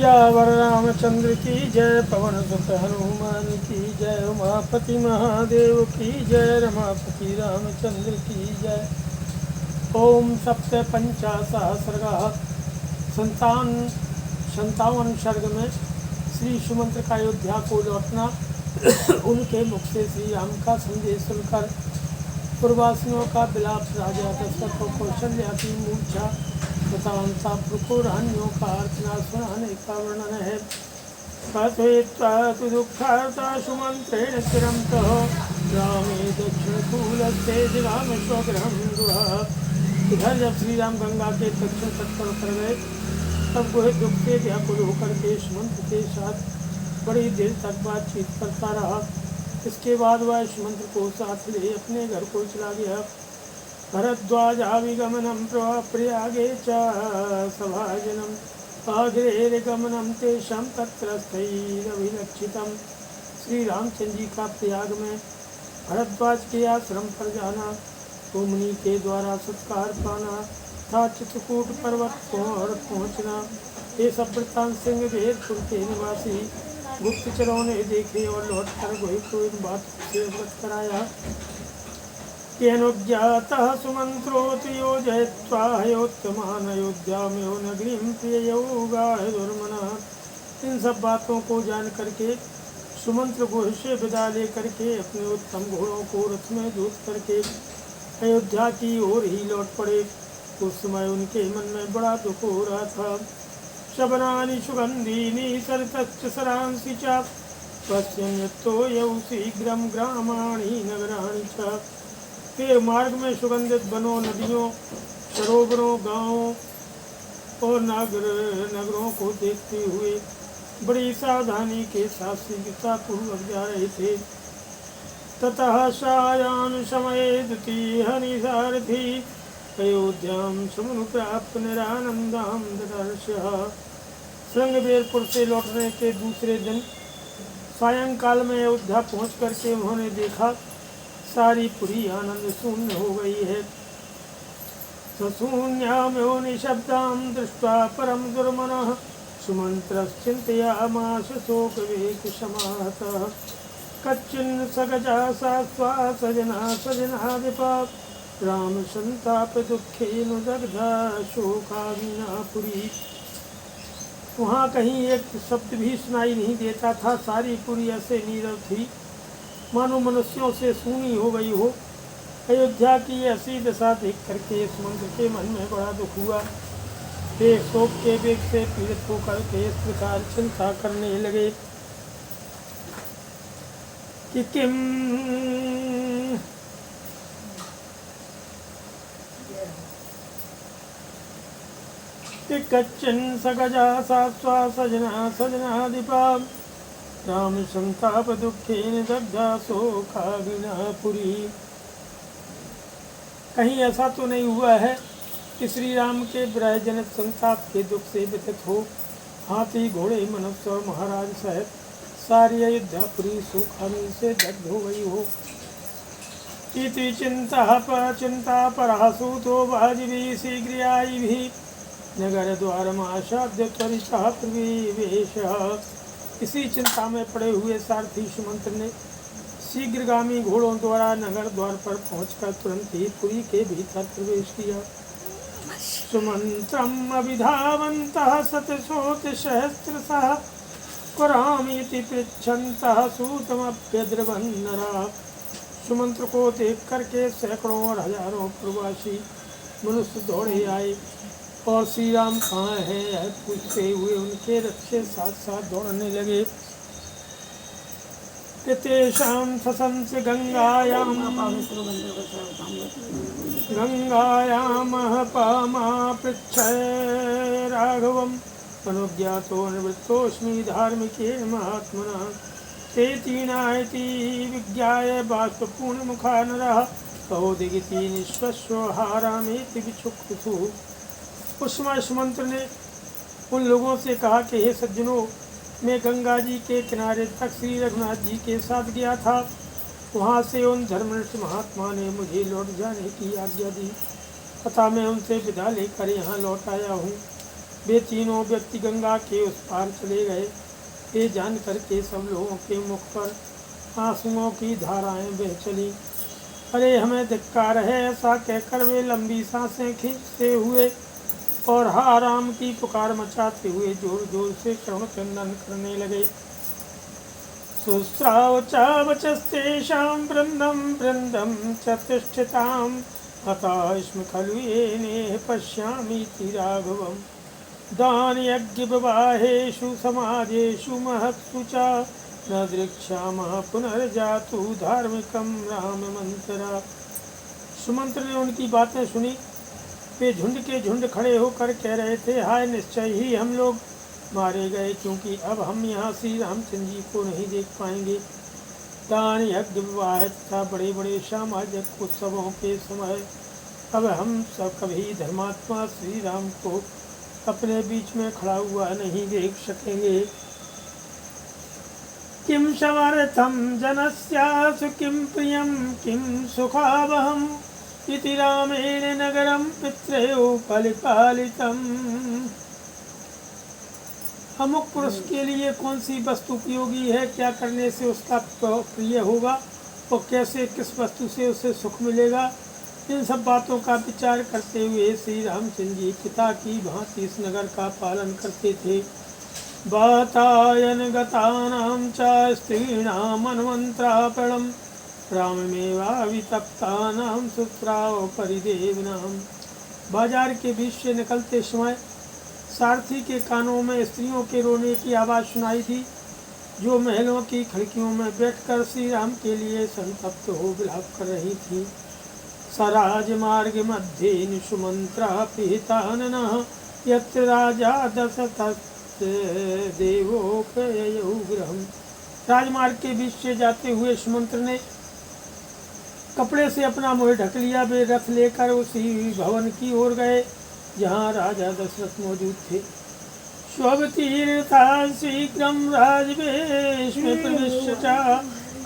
सियावर रामचंद्र की जय, पवन सुत हनुमान की जय, उमापति महादेव की जय, रमापति रामचंद्र की जय। ओम सप्त पंचासहस्रगाः संतावन सर्ग में श्री सुमंत्र का अयोध्या को लौटना, उनके मुख से श्री राम का संदेश सुनकर पूर्ववासियों का विलाप, राजा दशरथ को कौशल्या की मूर्छा तथा अंतापुर को रानियों का अर्चना सुनाने का वर्णन है। कथयित्वा तु दुःखार्ता सुमंत्रेण चिरं तः रामे दक्षिणकूलस्थे जगाम स्वगृहं गृह। इधर जब श्री राम गंगा के दक्षिण तट पर उतर गए, तब वह दुख से व्याकुल होकर के सुमंत्र के साथ बड़ी देर तक बातचीत करता रहा। इसके बाद वह सुमंत्र को साथ ले अपने घर को चला गया। भरद्वाजाभिगमनं प्रयागे च सभाजनम् आग्रेरगमनं तेषां तत्रस्थैरभिलक्षितं। श्री रामचंद्र जी का प्रयाग में भरद्वाज के आश्रम पर जाना, मुनि के द्वारा सत्कार पाना तथा चित्रकूट पर्वत पर पहुँचना, ये सब वृत्तांत सिंहवेदपुर के निवासी गुप्तचरों ने देखे और लौटकर वही को इन बातों से अवगत कराया। केनुज्ञातः सुमंत्रोऽतु योजयित्वाह्योत्तमान् अयोध्यामेव नगरीं प्रिययोगाय दुर्मनः। इन सब बातों को जान करके सुमंत्र गुह से विदा ले करके अपने उत्तम घोड़ों को रथ में जोत करके अयोध्या की ओर ही लौट पड़े। उस समय उनके मन में बड़ा दुख हो रहा था। शबनानि सुगंधीनि सरितश्च सरांसि च पश्यन्यतो यौ शीघ्रं ग्रामाणि नगराणि च। के मार्ग में सुगंधित वनों, नदियों, सरोवरों, गांवों और नगरों को देखते हुए बड़ी सावधानी के साथ शीघ्रता पूर्वक जा रहे थे। ततः सायान् समये द्वितीयः निसारथी अयोध्यां समनुप्राप्य निरानन्दां ददर्शः। श्रृंगबेरपुर से लौटने के दूसरे दिन सायंकाल में अयोध्या पहुँच करके उन्होंने देखा सारी पुरी आनंद शून्य हो गई है। सशून्याम्यो निशब्दां दृष्ट्वा परम दुर्मनः सुमन्त्रश्चिन्तयामास शोकवेगसमाहतः। कच्चिन् सगजा सात्वा सजना सजनाधिपा राम संताप दुःखेन दग्धा शोकाग्निना पुरी। वहाँ कहीं एक शब्द भी सुनाई नहीं देता था। सारी पुरी ऐसे नीरव थी मानो मनुष्यों से सूनी हो गई हो। अयोध्या की ऐसी दशा देख करके सुमंत्र के मन में बड़ा दुख हुआ। वे शोक के वेग से पीड़ित होकर के इस प्रकार चिंता करने लगे कि किम कच्चिन् सगजा सात्वा सजना सजनाधिपा राम संताप दुखेन दग्धा शोकाग्निना पुरी। कहीं ऐसा तो नहीं हुआ है कि श्री राम के विरह जनित संताप के दुख से व्यथित हो हाथी, घोड़े, मनुष्य और महाराज सहित सारी अयोध्यापुरी शोकाग्नि से दग्ध हो गई हो। इति चिंता परहसूतो वाजिभी शीघ्रयायिभिः नगर द्वारमाशाद्य त्वरितः प्रविवेशः। इसी चिंता में पड़े हुए सारथी सुमंत्र ने शीघ्रगामी घोड़ों द्वारा नगर द्वार पर पहुंचकर तुरंत ही पुरी के भीतर प्रवेश किया। सुमंत्रम अभिधावन्तः शतशोथसहस्रशः कुरामीति पृच्छन्तः सूतमप्यद्रवन् नराः। सुमंत्र को देख करके सैकड़ों और हजारों प्रवासी मनुष्य दौड़े आए और श्री राम कहाँ हैं पूछते हुए उनके रथ से साथ साथ दौड़ने लगे। तेषां ससंस गंगायामः पामा पृच्छय राघवम् अनुज्ञातो निवृत्तोऽस्मि धार्मिकेन महात्मना। ते तीनायति विज्ञाय बाष्पूर्णमुखा नरः कौदिगिति निःश्वस्वहारामेति विचुक्षुषुः। उस समय सुमंत्र ने उन लोगों से कहा कि हे सज्जनों, मैं गंगा जी के किनारे तक श्री रघुनाथ जी के साथ गया था। वहाँ से उन धर्मनिष्ठ महात्मा ने मुझे लौट जाने की आज्ञा दी, अतः मैं उनसे विदा लेकर यहाँ लौट आया हूँ। वे तीनों व्यक्ति गंगा के उस पार चले गए। ये जान करके सब लोगों के मुख पर आंसुओं की धाराएं बह चली। अरे हमें धिक्कार है, ऐसा कहकर वे लंबी सांसें खींचते हुए और हा राम की पुकार मचाते हुए जोर जोर से करुण क्रंदन करने लगे। सुस्राव च वचस्तेषां वृन्दं वृन्दं च तिष्ठताम् अतः खलु येने पश्यामीति राघवम् दानयज्ञविवाहेषु समाजेषु महत्सु च न दृक्ष्यामः पुनर्जातु धार्मिकं राममन्तरा। सुमंत्र ने उनकी बातें सुनी। वे झुंड के झुंड खड़े होकर कह रहे थे, हाय निश्चय ही हम लोग मारे गए, क्योंकि अब हम यहाँ श्री रामचंद्र जी को नहीं देख पाएंगे। दान यज्ञ विवाह तथा बड़े बड़े सामाजिक उत्सवों के समय अब हम सब कभी धर्मात्मा श्री राम को अपने बीच में खड़ा हुआ नहीं देख सकेंगे। किम समर्थम जनस्यासु किम प्रियम किम सुखावहम इति रामेण नगरम पितृयो परिपालितम। अमुक पुरुष के लिए कौन सी वस्तु उपयोगी है, क्या करने से उसका प्रिय होगा और कैसे किस वस्तु से उसे सुख मिलेगा, इन सब बातों का विचार करते हुए श्री रामचंद्र जी पिता की भांति इस नगर का पालन करते थे। वातायन गतानां च स्त्रीणां अन्वन्त्रापणं राममेवावितप्तानां सुत्राव परिदेवनां। बाजार के बीच से निकलते समय सारथी के कानों में स्त्रियों के रोने की आवाज़ सुनाई दी, जो महलों की खिड़कियों में बैठकर श्री राम के लिए संतप्त हो विलाप कर रही थी। सराज मार्ग मध्य सुमंत्रा पिहिताननः यत्र राजा दशरथ देवोपयौ गृहम्। राजमार्ग के बीच से जाते हुए सुमंत्र ने कपड़े से अपना मुँह ढक लिया। वे रथ लेकर उसी भवन की ओर गए जहाँ राजा दशरथ मौजूद थे। स्वतीर्था शीघ्रं राजवेश में प्रविश्य च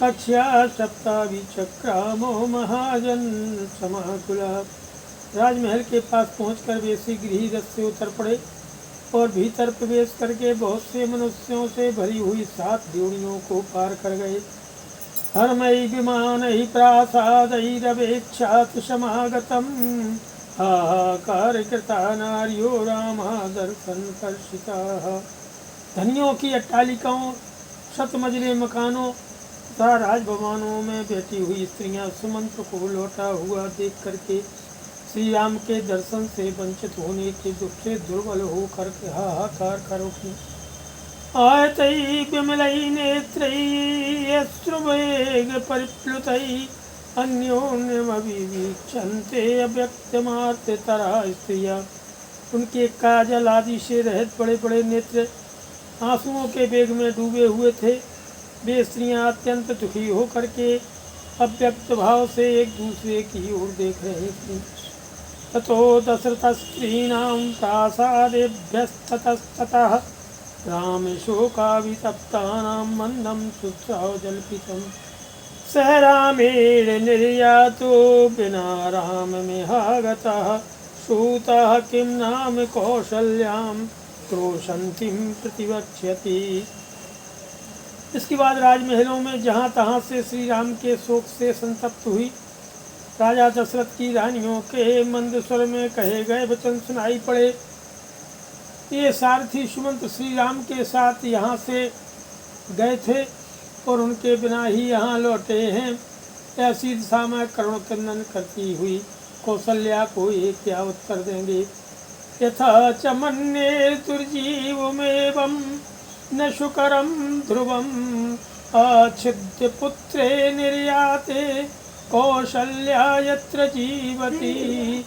कक्ष्या सप्ताविचक्रामो महाजन समाकुला। राजमहल के पास पहुंचकर वे शीघ्र ही रथ से उतर पड़े और भीतर प्रवेश करके बहुत से मनुष्यों से भरी हुई 7 ड्योढ़ियों को पार कर गए। हरमयी विमानैः प्रासादैरवेक्षात् समागतम् हाहाकार कृता नार्यो रामादर्शन कर्षिताः। धनियों की अट्टालिकाओं, शतमंजिले मकानों तथा राजभवनों में बैठी हुई स्त्रियां सुमंत्र को लौटा हुआ देख करके श्री राम के दर्शन से वंचित होने के दुख से दुर्बल होकर हाहाकार कर उठी। आयतै विमलै नेत्रै अश्रुवेग परिप्लुतैः अन्योन्यमभिवीक्षन्ते अव्यक्तमार्ततरा स्त्रियः। उनके काजल आदि से रहित बड़े बड़े नेत्र आंसुओं के वेग में डूबे हुए थे। वे स्त्रियां अत्यंत दुखी होकर के अव्यक्त भाव से एक दूसरे की ओर देख रही थीं। ततो दशरथस्त्रीणां प्रासादेभ्यस्ततः रामशोकावितप्तानां मन्दं शुश्रावजल्पितं सह रामेण निर्यातो विना राममिहागतः सूतः किं नाम कौशल्यां क्रोशन्तीं प्रतिवक्ष्यति। इसके बाद राजमहलों में जहाँ तहाँ से श्री राम के शोक से संतप्त हुई राजा दशरथ की रानियों के मंद स्वर में कहे गए वचन सुनाई पड़े। ये सारथी सुमंत्र श्री राम के साथ यहाँ से गए थे और उनके बिना ही यहाँ लौटे हैं। ऐसी दिशा में करुण क्रंदन करती हुई कौशल्या को ये क्या उत्तर देंगे। यथा च मन्ये दुर्जीवमेवं न शुकरं ध्रुवम् अच्छिद्य पुत्रे निर्याते कौशल्या यत्र जीवती।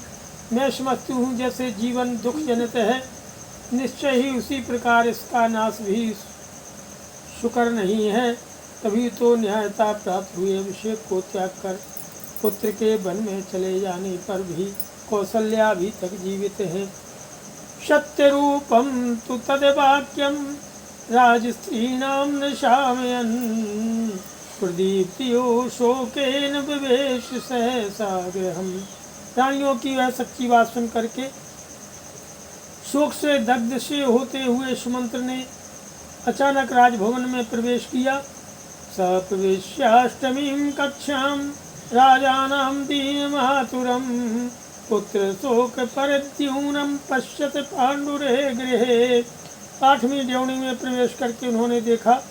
मैं समझती हूँ जैसे जीवन दुख जनित है, निश्चय ही उसी प्रकार इसका नाश भी शुकर नहीं है। तभी तो न्यायता प्राप्त हुए अभिषेक को त्याग कर पुत्र के वन में चले जाने पर भी कौशल्या अभी तक जीवित है। सत्य रूपम तु तद्वाक्यम राजस्त्रीणां न शामयन् प्रदीप्तियो शोकेन विवेश सहसा गृहम्। रानियों की वह सच्ची बात सुन करके शोक से दग्ध से होते हुए सुमंत्र ने अचानक राजभवन में प्रवेश किया। सप्रवेश्याष्टमीं कक्षां राजानां दीनमातुरं पुत्र शोक परिद्यूनं पश्यत पांडुरे गृहे। 8वीं ड्योढ़ी में प्रवेश करके उन्होंने देखा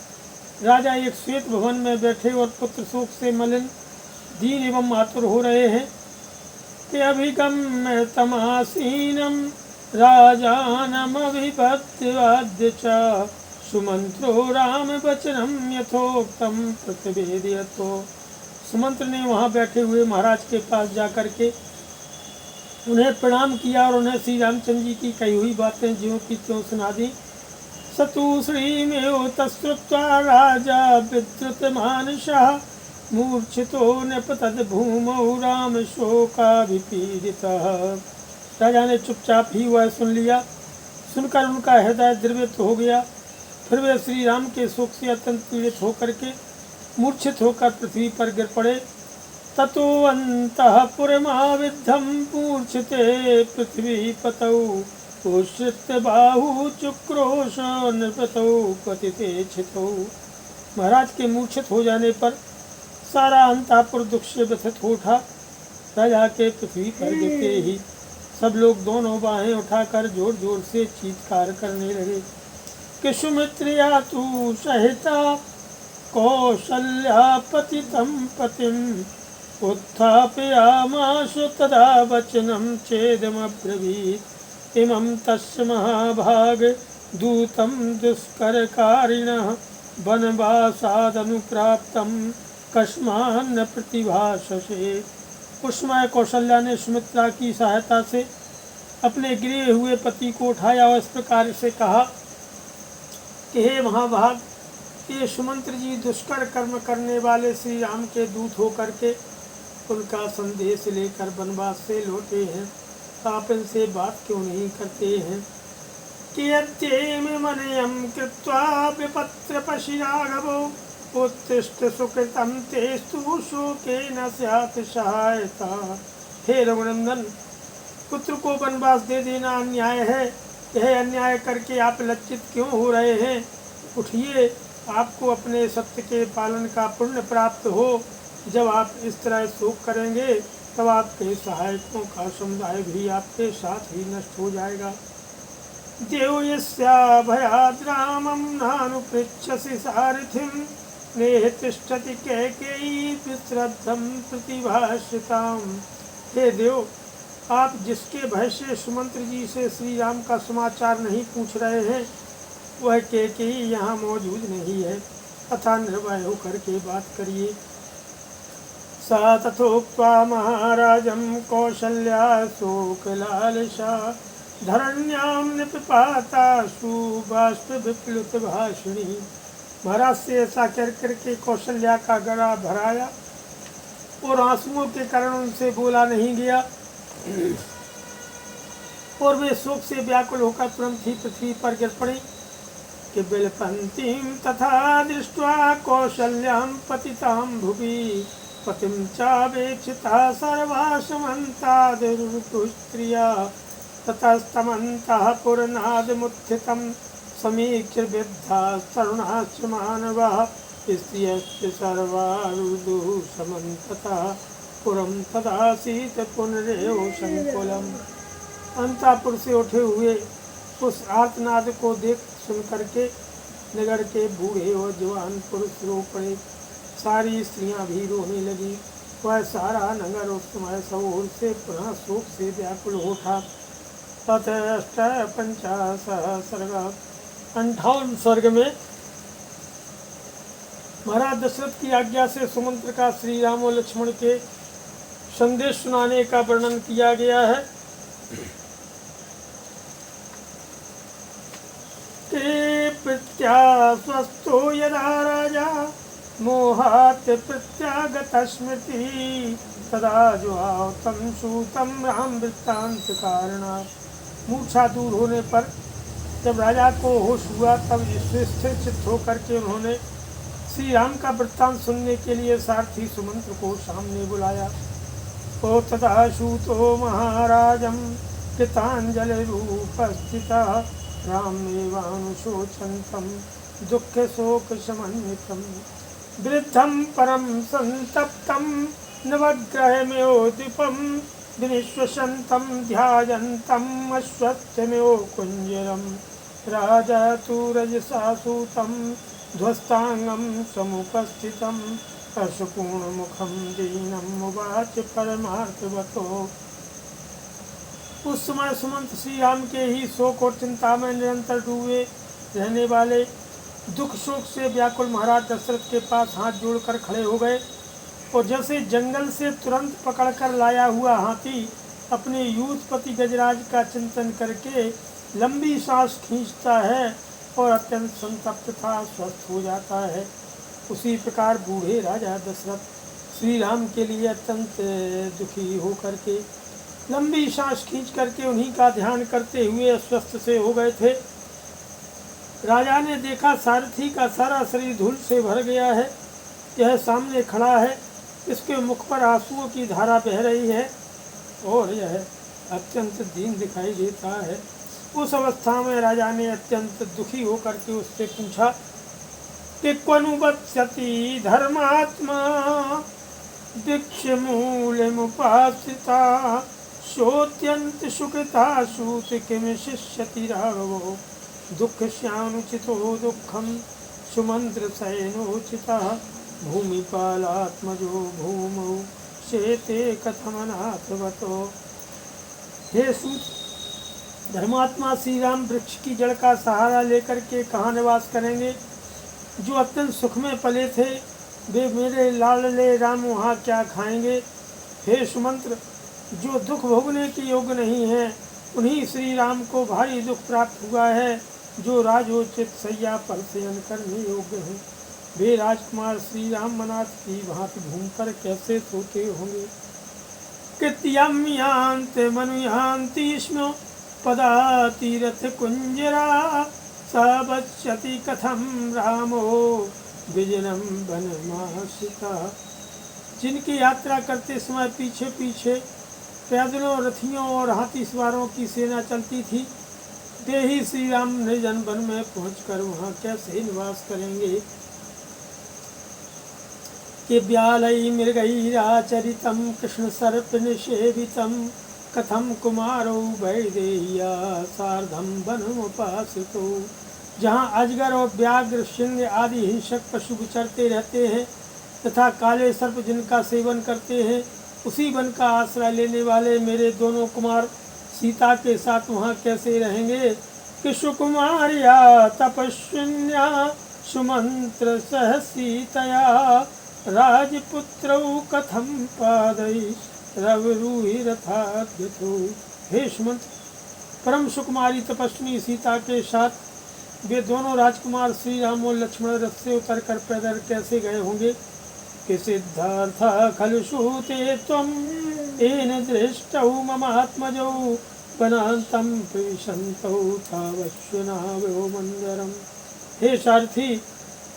राजा एक श्वेत भवन में बैठे और पुत्र शोक से मलिन दीन एवं आतुर हो रहे हैं। कि अभिगम्य तमासीनम राजानमभिपद्यवाद्य च सुमंत्रो राम वचनम यथोक्तम प्रतिवेदयतो। सुमंत्र ने वहाँ बैठे हुए महाराज के पास जाकर के उन्हें प्रणाम किया और उन्हें श्री रामचंद्र जी की कही हुई बातें ज्यों की त्यों सुना दी। सतु श्रीमेव तस्कृत्वा राजा विद्रुत मानसः मूर्छितो नृपतद भूमौ राम शोकाभिपीडितः। राजा ने चुपचाप ही वह सुन लिया। सुनकर उनका हृदय द्रवित हो गया। फिर वे श्री राम के शोक से अत्यंत पीड़ित होकर के मूर्छित होकर पृथ्वी पर गिर पड़े। ततो अंतःपुरमाविद्धं मूर्छिते पृथ्वी पतौ उश्रित्य बाहु चुक्रोश नृपतौ पतिते छितौ। महाराज के मूर्छित हो जाने पर सारा अंतःपुर दुख से व्यथित हो उठा। राजा के पृथ्वी पर गिरते ही सब लोग दोनों बाहें उठाकर जोर जोर से चीत्कार करने लगे कि सुमित्रिया तू सहिता कौशल्या पतितं पतिम् उत्थापयामाशु तदा वचनं चेदमब्रवीत् इमं तस्य महाभाग दूतं दुष्करकारिणः वनवासादनुप्राप्तं कस्मान्न प्रतिभाषसे। उस समय कौशल्या ने सुमित्रा की सहायता से अपने गिरे हुए पति को उठाया और इस प्रकार से कहा कि हे महाभाग, ये सुमंत्र जी दुष्कर कर्म करने वाले श्री राम के दूत होकर के उनका संदेश लेकर वनवास से लौटे हैं। आप इनसे बात क्यों नहीं करते हैं? कि मनयम कृत्वा विपत्र पशिराघवो उत्तिष्ठ सुकृतं तेस्तु शोकेन स्यात् सहायता। हे रघुनंदन, पुत्र को वनवास दे देना अन्याय है। यह अन्याय करके आप लज्जित क्यों हो रहे हैं? उठिए, आपको अपने सत्य के पालन का पुण्य प्राप्त हो। जब आप इस तरह शोक करेंगे तब आपके सहायकों का समुदाय भी आपके साथ ही नष्ट हो जाएगा। देव यस्या भयाद् रामं नानुपृच्छसि सारथिं नेह तिष्ठति कैकेयी विश्रद्धं प्रतिभाषिताम्। हे देव, आप जिसके भय से सुमंत्र जी से श्री राम का समाचार नहीं पूछ रहे हैं वह कैकेयी यहाँ मौजूद नहीं है, अतः निर्भय होकर के बात करिए। सा तथोक्त्वा महाराजं कौशल्या शोकलालसा धरण्यां निपाताशु बाष्प विप्लुत भाषिणी। महाराज से ऐसा कर करके कौशल्या का गला भराया और आंसुओं के कारण उनसे बोला नहीं गया और वे शोक से व्याकुल होकर तुरंत ही पृथ्वी पर गिर पड़े। कि बिलपन्तीं तथा दृष्ट्वा कौशल्यां पतितां भुवि पतिं चावेक्षिता सर्वा समन्तादुरुतुस्त्रिया ततस्तमन्तः पुरनादमुत्थितं समीक्ष्य विद्धा तरुणाश्च मानवाः स्त्रियश्च सर्वारुदुः समन्ततः पुरं तदासीत पुनरेव संकुलम्। अंतापुर से उठे हुए उस आर्तनाद को देख सुन करके नगर के बूढ़े और जवान पुरुष रो पड़े। सारी स्त्रियां भी रोने लगी। वह सारा नगर उस समय सब ओर से पुनः शोक से व्याकुल हो उठा। 58 सर्ग में महाराज दशरथ की आज्ञा से सुमंत्र का श्री राम और लक्ष्मण के संदेश सुनाने का वर्णन किया गया है। ते प्रत्यास्वस्तो यदा राजा मोहात् प्रत्यागत स्मृति तदा जुहाव तं सूतं राम वृत्तांत कारणात्। मूर्छा दूर होने पर जब राजा को होश हुआ तब स्थिर चित्त होकर के उन्होंने श्री राम का वृत्तांत सुनने के लिए सारथी सुमंत्र को सामने बुलाया। ओ तथा सूतो महाराजं कृताञ्जलिरूपस्थिता रामेवानुशोचन्तं दुःखशोकशमन्वितं वृद्धं परं सन्तप्तं नवग्रहमेवोद्दीपं विनिश्वसन्तं ध्यायन्तम् अश्वत्थमेव कुञ्जरं राजा तु रजसा सूतं ध्वस्तांगं समुपस्थितं अश्रुपूर्णमुखं दीनम् उवाच परमार्थवतो। उस समय सुमंत श्री राम के ही शोक और चिंता में निरंतर डूबे रहने वाले दुख शोक से व्याकुल महाराज दशरथ के पास हाथ जोड़कर खड़े हो गए और जैसे जंगल से तुरंत पकड़कर लाया हुआ हाथी अपने यूथपति गजराज का चिंतन करके लंबी सांस खींचता है और अत्यंत संतप्त था स्वस्थ हो जाता है, उसी प्रकार बूढ़े राजा दशरथ श्री राम के लिए अत्यंत दुखी होकर के लंबी सांस खींच करके उन्हीं का ध्यान करते हुए अस्वस्थ से हो गए थे। राजा ने देखा सारथी का सारा शरीर धूल से भर गया है, यह सामने खड़ा है, इसके मुख पर आंसुओं की धारा बह रही है और यह अत्यंत दीन दिखाई देता है। उस अवस्था में राजा ने अत्यंत दुखी होकर के उससे पूछा कि क्वनुवत्स्यति धर्मात्मा दीक्षमूलमुपासिता शोत्यंत सुकृता सूत किम शिष्यति राघवो दुःखस्यानुचितो दुःखं सुमंत्र सैनोचिता भूमिपालात्मजो भूमौ शेते कथमनाथवतो। हे सूत, धर्मात्मा श्री राम वृक्ष की जड़ का सहारा लेकर के कहाँ निवास करेंगे? जो अत्यंत सुख में पले थे वे मेरे लाडले राम वहाँ क्या खाएंगे? हे सुमंत्र, जो दुख भोगने के योग्य नहीं है उन्हीं श्री राम को भारी दुख प्राप्त हुआ है, जो राजोचित सैया पर शयन करने योग्य हैं। वे राजकुमार श्री राम मनाथ की भांति भूमि पर कैसे सोते होंगे? कृत्यम यान्त मनुयान्ति स्म पदातीरथ कुंजरा सबच्यति कथम रामो विजनम वनमासिता। जिनकी यात्रा करते समय पीछे पीछे पैदलों, रथियों और हाथी सवारों की सेना चलती थी, वे ही श्री राम निर्जन वन में पहुंचकर वहां कैसे निवास करेंगे? कि ब्यालई मृगैराचरितं कृष्ण सर्प निषेवितं कथम कुमारो वैदेह्या सार्धम वनमुपासितो। जहाँ अजगर और व्याघ्र, सिंह आदि हिंसक पशु विचरते रहते हैं तथा काले सर्प जिनका सेवन करते हैं, उसी वन का आश्रय लेने वाले मेरे दोनों कुमार सीता के साथ वहाँ कैसे रहेंगे? कि सुकुमार्या तपस्विन्या सुमंत्र सह सीतया राजपुत्रौ कथम पादै रवरूहि रथाद्यतो। हे सुमंत, परम सुकुमारी तपस्विनी सीता के साथ वे दोनों राजकुमार श्री राम और लक्ष्मण रथ से उतर कर पैदल कैसे गए होंगे? कि सिद्धार्थ खलु सूते त्वं येन दृष्टौ ममात्मजौ वनान्तं प्रविशन्तौ तावश्वनावयो मंदरम। हे सारथी,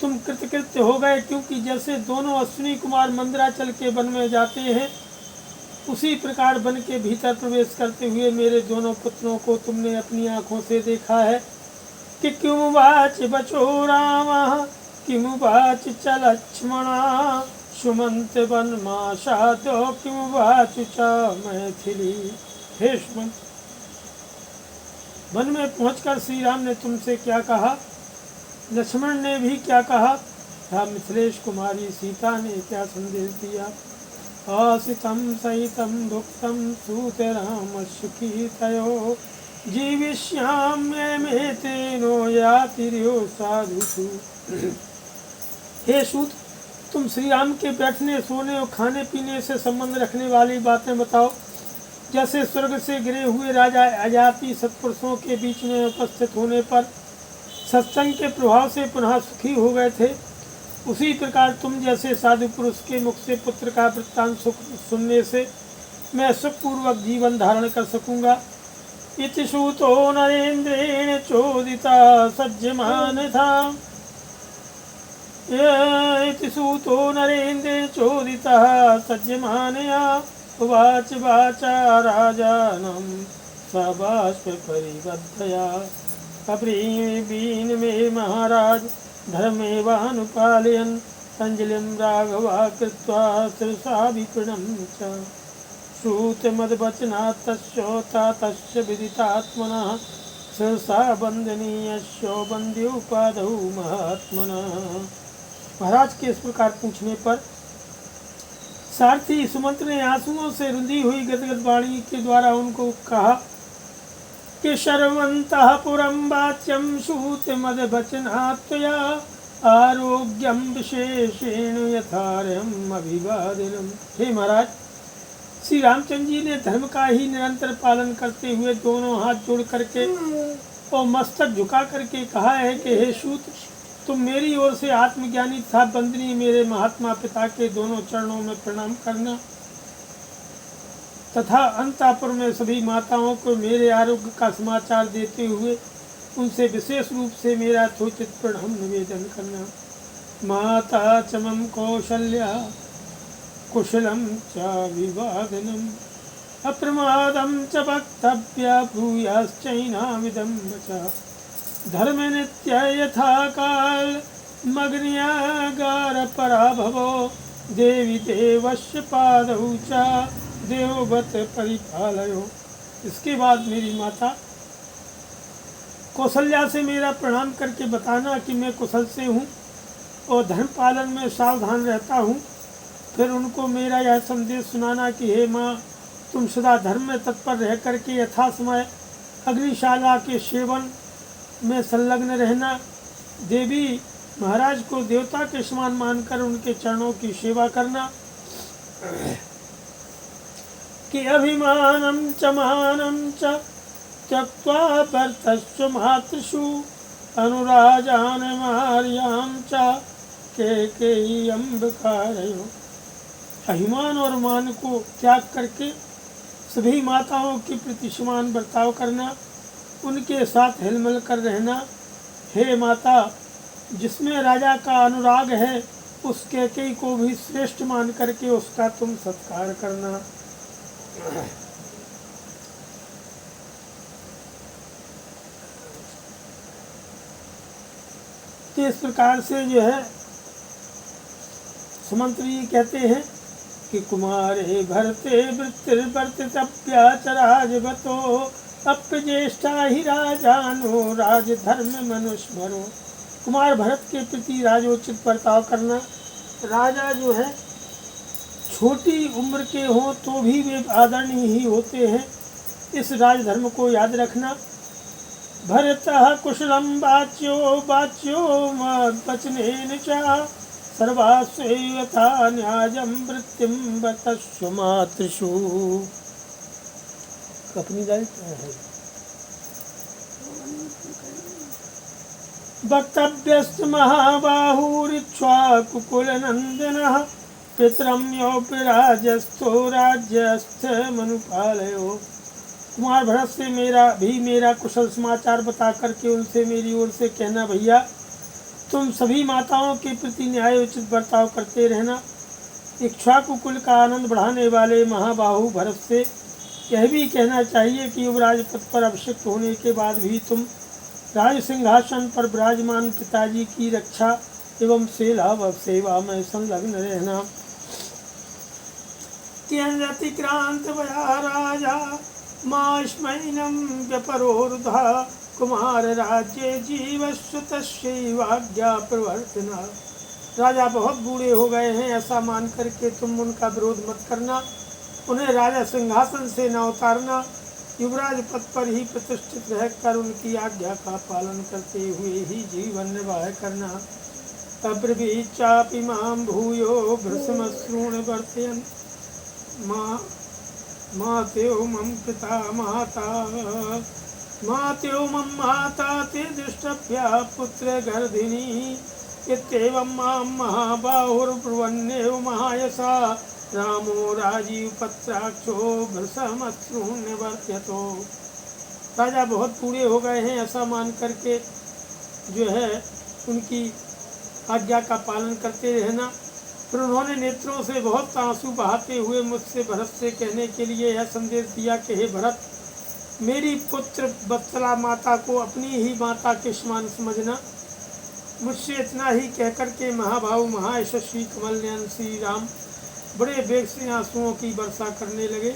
तुम कृतकृत्य हो गए, क्योंकि जैसे दोनों अश्विनी कुमार मंदराचल के वन में जाते हैं उसी प्रकार वन के भीतर प्रवेश करते हुए मेरे दोनों पुत्रों को तुमने अपनी आँखों से देखा है। कि किमुवाच बचो रामः किमुवाच च लक्ष्मणः सुमंत वनमासाद्यो किमुवाच च मैथिली। हे सुमंत, वन में पहुंचकर श्री राम ने तुमसे क्या कहा? लक्ष्मण ने भी क्या कहा? तथा मिथिलेश कुमारी सीता ने क्या संदेश दिया? आसितं सहितं भुक्तं सूतराम सुखी तयो जीविष्याम्यमेतेनो यातिर्यो साधुषु। हे सूत, तुम श्री राम के बैठने, सोने और खाने पीने से संबंध रखने वाली बातें बताओ। जैसे स्वर्ग से गिरे हुए राजा अजाति सत्पुरुषों के बीच में उपस्थित होने पर सत्संग के प्रभाव से पुनः सुखी हो गए थे, उसी प्रकार तुम जैसे साधु पुरुष के मुख से पुत्र का वृत्तांत सुनने से मैं सुखपूर्वक जीवन धारण कर सकूंगा। इति सूतो नरेंद्रेण चोदिता सज्जमान था। इति सूतो नरेंद्रेण चोदिता सज्जमानया उवाच वाचा राजानं सबाष्प परिबद्धया अब्रीवीन मे महाराज धर्मेवानुपालयन् अंजलिं राघवा कृत्वा शिरसा विप्रणम्य च श्रुतमद्वचनात् तस्योता तस्य विदितात्मनः शिरसा वंदनीयस्यो वन्द्य उपाधौ महात्मनः। महाराज के इस प्रकार पूछने पर सारथी सुमंत्र ने आंसुओं से रुंधी हुई गदगद वाणी के द्वारा उनको कहा कि शर्वन्तः पुरं वाच्यं श्रुतमद्वचनात्तया आरोग्यम विशेषेण यथार्हम् अभिवादनम्। हे महाराज, श्री रामचंद्र जी ने धर्म का ही निरंतर पालन करते हुए दोनों हाथ जोड़ करके और मस्तक झुका करके कहा है कि हे सूत, तुम मेरी ओर से आत्मज्ञानी तथा बंदनी मेरे महात्मा पिता के दोनों चरणों में प्रणाम करना तथा अंतःपुर में सभी माताओं को मेरे आरोग्य का समाचार देते हुए उनसे विशेष रूप से मेरा यथोचित प्रणाम निवेदन करना। माता च मम कौशल्या कुशलम च विवादनम अप्रमादम च वक्तव्य भूयाश्चैनाविदं वचा धर्म नित्य यथा काल मग्न्यागार पराभवो देवी देवस्य पादौ च देववत परिपालयो। इसके बाद मेरी माता कौशल्या से मेरा प्रणाम करके बताना कि मैं कुशल से हूँ और धर्म पालन में सावधान रहता हूँ। फिर उनको मेरा यह संदेश सुनाना कि हे माँ, तुम सदा धर्म में तत्पर रह करके यथा समय अग्निशाला के सेवन में संलग्न रहना। देवी महाराज को देवता के समान मानकर उनके चरणों की सेवा करना। कि अभिमानम च मानम च त्यक्त्वा वर्तस्व मातृषु अनुराजान मार्याम च के अम्बिकारयो। अभिमान और मान को त्याग करके सभी माताओं के प्रति समान बर्ताव करना, उनके साथ हिलमिल कर रहना। हे माता, जिसमें राजा का अनुराग है उस कैकेयी को भी श्रेष्ठ मान करके उसका तुम सत्कार करना। तो इस प्रकार से जो है सुमंत्र जी कहते हैं कि कुमारे भरते वृत्तिर्वर्तितव्याचराजवतो अप्यज्येष्ठा ही राजानो राजधर्म मनुस्मरो। कुमार भरत के प्रति राजोचित बर्ताव करना। राजा जो है छोटी उम्र के हों तो भी वे आदरणीय ही होते हैं, इस राजधर्म को याद रखना। भरतः कुशलम वाच्यो वचनेन च सर्वास्वेयथा न्यायं वृत्तिं वतस्व मातृषु। अपनी गाय है वक्तव्यस्त महाबाहुरिक्ष्वाकुकुलनन्दनः पितरं योऽपि राजस्थो राज्यस्थ मनुपालयो। कुमार भरत से मेरा कुशल समाचार बता करके उनसे मेरी ओर से कहना, भैया तुम सभी माताओं के प्रति न्यायोचित बर्ताव करते रहना। इक्ष्वाकु कुल का आनंद बढ़ाने वाले महाबाहु भरत से यह भी कहना चाहिए कि युवराज पद पर अभिषिक्त होने के बाद भी तुम राज सिंहासन पर विराजमान पिताजी की रक्षा एवं सेवा में संलग्न रहना। त्यजतिक्रांत वया राजा मास्मैनं व्यपरोरुधा कुमार राज्य जीवस्व तस्यैवाज्ञा प्रवर्तना। राजा बहुत बूढ़े हो गए हैं, ऐसा मान करके तुम उनका विरोध मत करना। उन्हें राजा सिंहासन से न उतारना। युवराज पद पर ही प्रतिष्ठित रहकर उनकी आज्ञा का पालन करते हुए ही जीवन निर्वाह करना। अब्रवीचापि मां भूयो भृशमश्रूण वर्तयन् मातेव मम पिता माता ते दृष्टव्या पुत्र गर्भिणी इत्येवं मां महाबाहुर्ब्रुवन्नेव महायशा रामो राजीवपत्राक्षो भृशमश्रूण्यवर्त्यतो। राजा बहुत बूढ़े हो गए हैं, ऐसा मान करके जो है उनकी आज्ञा का पालन करते रहना। फिर उन्होंने नेत्रों से बहुत आंसू बहाते हुए मुझसे भरत से कहने के लिए यह संदेश दिया कि हे भरत, मेरी पुत्र वत्सला माता को अपनी ही माता के समान समझना। मुझसे इतना ही कहकर के महाभाव महायशस्वी कमल नयन श्री राम बड़े वेग से आंसुओं की वर्षा करने लगे।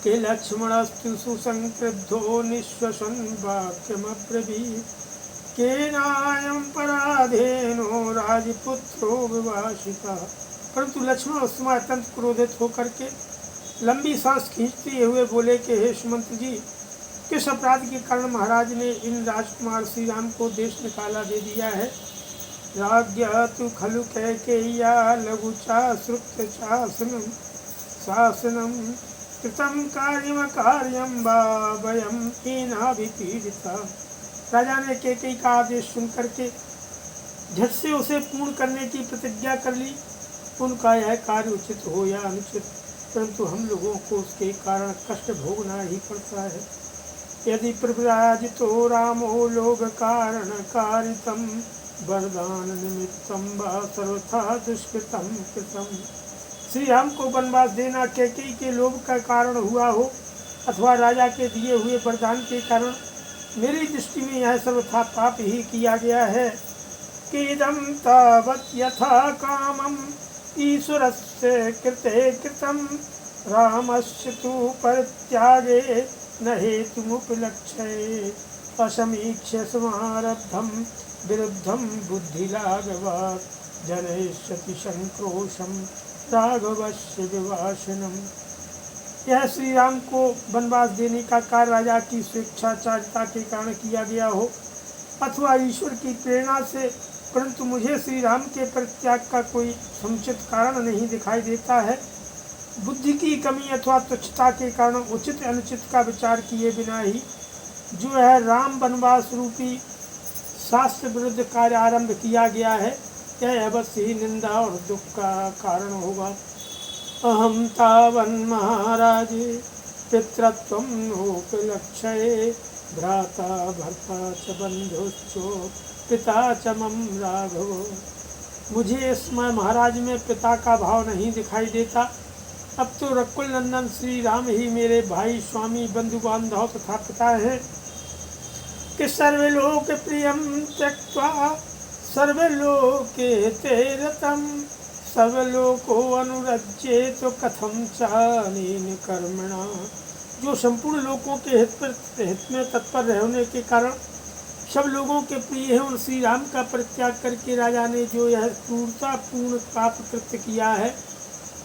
के लक्ष्मणस्तु सुसंक्रुद्धो निःश्वसन वाक्यमब्रवीत् केनायं पराधेनो राजपुत्रो विभाषितः। परंतु लक्ष्मण उस समय अत्यंत क्रोधित होकर के लंबी सांस खींचते हुए बोले कि हे सुमंत्र जी, किस अपराध के कारण महाराज ने इन राजकुमार श्री राम को देश निकाला दे दिया है। राज्ञा तु खलु कैकेय्या लघुचा श्रुत शासनम शासनम कृतम कार्यम वा वयम हीनाभिपीडिता। राजा ने कैकेयी का आदेश सुनकर के झट से उसे पूर्ण करने की प्रतिज्ञा कर ली। उनका यह कार्य उचित हो या अनुचित, परंतु हम लोगों को उसके कारण कष्ट भोगना ही पड़ता है। यदि प्रव्राजितो रामो लोभ कारण कारितम वरदान निमित्तम वा सर्वथा दुष्कृतम कृतम। श्री राम को वनवास देना कैकेयी के लोभ का कारण हुआ हो अथवा राजा के दिए हुए वरदान के कारण, मेरी दृष्टि में यह सर्वथा पाप ही किया गया है। किदं तावत् यथा कामम् ईश्वरस्य कृते कृतं रामस्य तु परित्यागे न हेतुमुपलक्ष्ये असमीक्ष्य समारब्धं विरुद्धं बुद्धिलाघवात् जनयिष्यति संक्रोशं राघवस्य विभाषणम्। यह श्री राम को वनवास देने का कार्य राजा की स्वेच्छाचारिता के कारण किया गया हो अथवा ईश्वर की प्रेरणा से, परंतु मुझे श्री राम के परित्याग का कोई समुचित कारण नहीं दिखाई देता है। बुद्धि की कमी अथवा तुच्छता के कारण उचित अनुचित का विचार किए बिना ही जो है राम वनवास रूपी शास्त्र विरुद्ध कार्य आरंभ किया गया है, यह अवश्य ही निंदा और दुख का कारण होगा। अहम तावन महाराज पितृत्वं नोपलक्ष्ये भ्राता भर्ता च बंधुश्चो पिता च मम राघव। मुझे इस समय महाराज में पिता का भाव नहीं दिखाई देता। अब तो रकुल नंदन श्री राम ही मेरे भाई स्वामी बंधु बांधव तथा पिता हैं। कि सर्वलोक प्रियम त्यक्त्वा सर्वलोके ते रतम सर्वलोको अनुरज्ये तो कथम चानेन कर्मणा। जो संपूर्ण लोकों के हित में तत्पर रहने के कारण सब लोगों के प्रिय है, उन श्री राम का परित्याग करके राजा ने जो यह क्रूरतापूर्ण पाप कृत्य किया है,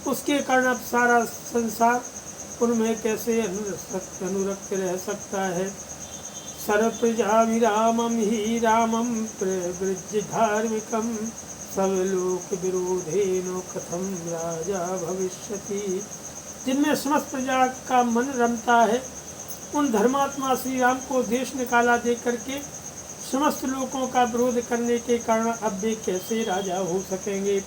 उसके कारण अब सारा संसार उनमें कैसे अनुरक्त रह सकता है। सर्वप्रजाभिरामं हि रामं प्रवृज्य धार्मिकं सर्वलोक विरोधेनो कथम राजा भविष्यति। जिनमें समस्त प्रजा का मन रमता है, उन धर्मात्मा श्री राम को देश निकाला दे करके समस्त लोगों का विरोध करने के कारण अब वे कैसे राजा हो सकेंगे।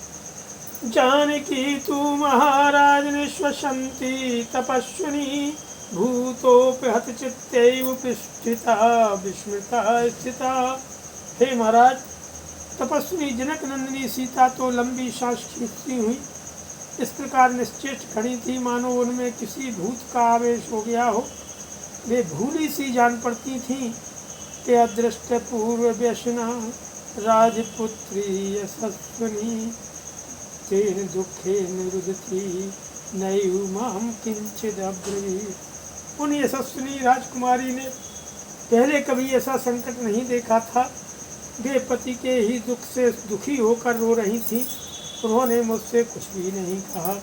जानकी तु महाराज निश्वसन्ति तपस्विनी भूतोपि हतचित्तैव पृष्ठिता विस्मृता स्थिता। हे महाराज, तपस्विनी जनक नंदिनी सीता तो लंबी सांस खींचती हुई इस प्रकार निश्चेष्ट खड़ी थी मानो उनमें किसी भूत का आवेश हो गया हो। वे भूली सी जान पड़ती थीं कि अदृष्ट पूर्व व्यसना राजपुत्री यशस्विनी तेन दुखे निरुदती नैव माम किंचिद अब्रवीत्। उन यशस्विनी राजकुमारी ने पहले कभी ऐसा संकट नहीं देखा था। वे पति के ही दुख से दुखी होकर रो रही थी। उन्होंने मुझसे कुछ भी नहीं कहा।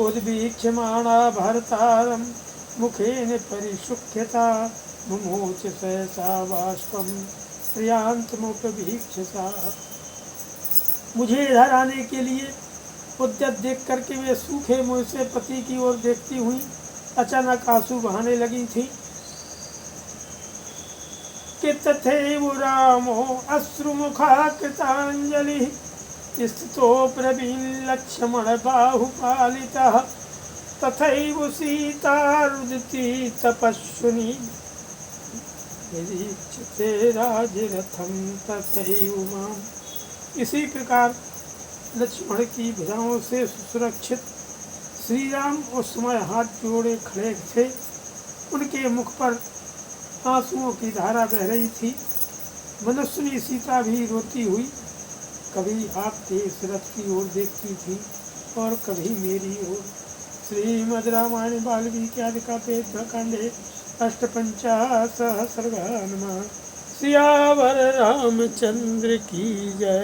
उद्वीक्षमाणा भर्तारं मुखेन परिशुक्यता मुमोच सहसा बाष्पं श्रियांतमुपवीक्षसा। मुझे इधर आने के लिए उद्यत देख करके वे सूखे मुँह से पति की ओर देखती हुई अचानक आंसू बहाने लगी थी। कि तथैव रामो अश्रुमुखा कृतांजलि स्थितो ब्रवीन् लक्ष्मण बाहुपालितः तथैव सीता रुदती तपस्विनी निरीक्षते राजरथं तथैव माम्। इसी प्रकार लक्ष्मण की भुजाओं से सुरक्षित श्री राम उस समय हाथ जोड़े खड़े थे। उनके मुख पर आंसुओं की धारा बह रही थी। मनस्विनी सीता भी रोती हुई कभी आपके इस रथ की ओर देखती थी और कभी मेरी ओर। श्रीमद् रामायण वाल्मीकि आदि काव्ये कांडे अष्टपंचाशः सर्गः। नमः। सियावर रामचंद्र की जय।